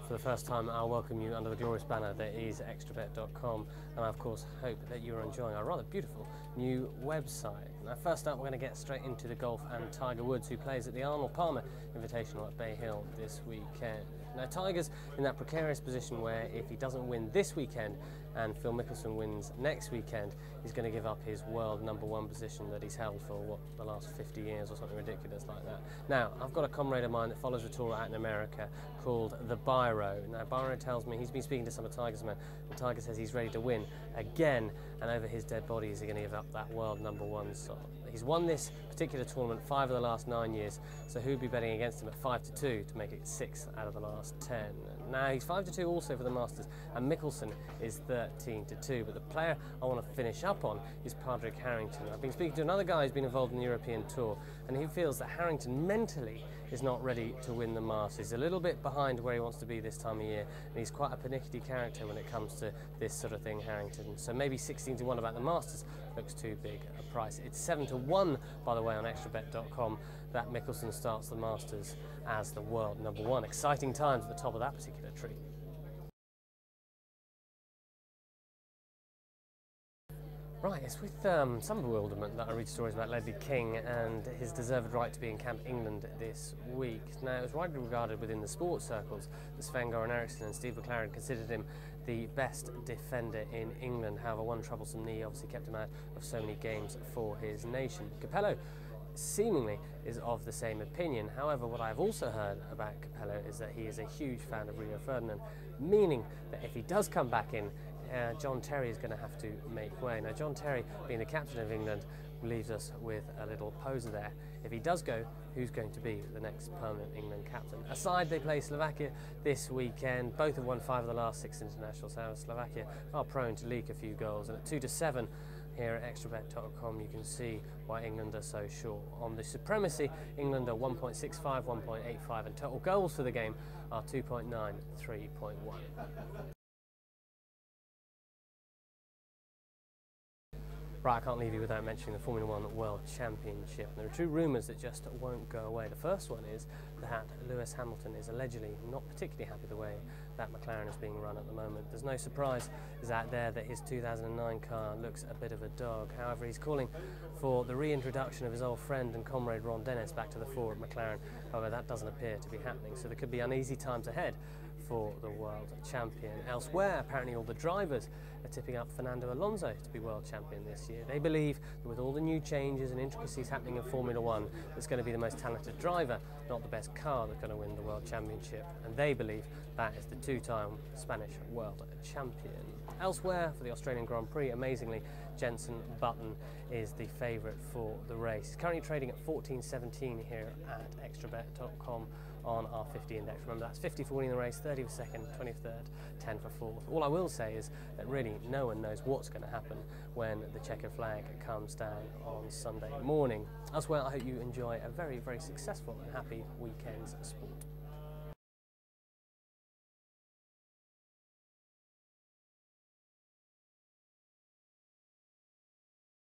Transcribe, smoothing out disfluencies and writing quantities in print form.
For the first time, I'll welcome you under the glorious banner that is Extrabet.com, and I of course hope that you are enjoying our rather beautiful new website. Now, first up, we're going to get straight into the golf and Tiger Woods, who plays at the Arnold Palmer Invitational at Bay Hill this weekend. Now, Tiger's in that precarious position where if he doesn't win this weekend and Phil Mickelson wins next weekend, he's going to give up his world #1 position that he's held for, what, the last 50 years or something ridiculous like that. Now, I've got a comrade of mine that follows the tour out in America called the Biro. Now, Biro tells me he's been speaking to some of Tiger's men, and Tiger says he's ready to win again, and over his dead body is he going to give up that world #1 spot. He's won this particular tournament 5 of the last 9 years, so who'd be betting against him at 5-2 to make it 6 out of the last 10? Now, he's 5-2 also for the Masters, and Mickelson is 13-2, but the player I want to finish up on is Padraig Harrington. I've been speaking to another guy who's been involved in the European Tour, and he feels that Harrington mentally is not ready to win the Masters. He's a little bit behind where he wants to be this time of year, and he's quite a pernickety character when it comes to this sort of thing, Harrington. So maybe 16-1 about the Masters looks too big a price. It's 7-1, by the way, on Extrabet.com that Mickelson starts the Masters as the world #1. Exciting times at the top of that particular tree. Right, it's with some bewilderment that I read stories about Ledley King and his deserved right to be in Camp England this week. Now, it was widely regarded within the sports circles that Sven-Göran Eriksson and Steve McLaren considered him the best defender in England. However, one troublesome knee obviously kept him out of so many games for his nation. Capello seemingly is of the same opinion. However, what I've also heard about Capello is that he is a huge fan of Rio Ferdinand, meaning that if he does come back in, John Terry is going to have to make way. Now, John Terry, being the captain of England, leaves us with a little poser there. If he does go, who's going to be the next permanent England captain? Aside, they play Slovakia this weekend. Both have won 5 of the last 6 internationals. However, Slovakia are prone to leak a few goals. And at 2-7 here at Extrabet.com, you can see why England are so short. On the supremacy, England are 1.65, 1.85, and total goals for the game are 2.9, 3.1. Right, I can't leave you without mentioning the Formula 1 World Championship. And there are 2 rumours that just won't go away. The first one is that Lewis Hamilton is allegedly not particularly happy the way that McLaren is being run at the moment. There's no surprise is out there that his 2009 car looks a bit of a dog. However, he's calling for the reintroduction of his old friend and comrade Ron Dennis back to the fore at McLaren. However, that doesn't appear to be happening, so there could be uneasy times ahead for the world champion. Elsewhere, apparently all the drivers are tipping up Fernando Alonso to be world champion this year. They believe that with all the new changes and intricacies happening in Formula 1, it's going to be the most talented driver, not the best car, that's going to win the world championship. And they believe that is the 2-time Spanish world champion. Elsewhere, for the Australian Grand Prix, amazingly, Jenson Button is the favourite for the race. He's currently trading at 14.17 here at Extrabet.com on our 50 index. Remember, that's 50 for winning the race, 30 for second, 20 for third, 10 for fourth. All I will say is that really no one knows what's going to happen when the checkered flag comes down on Sunday morning. Elsewhere, I hope you enjoy a very, very successful and happy weekend's sport.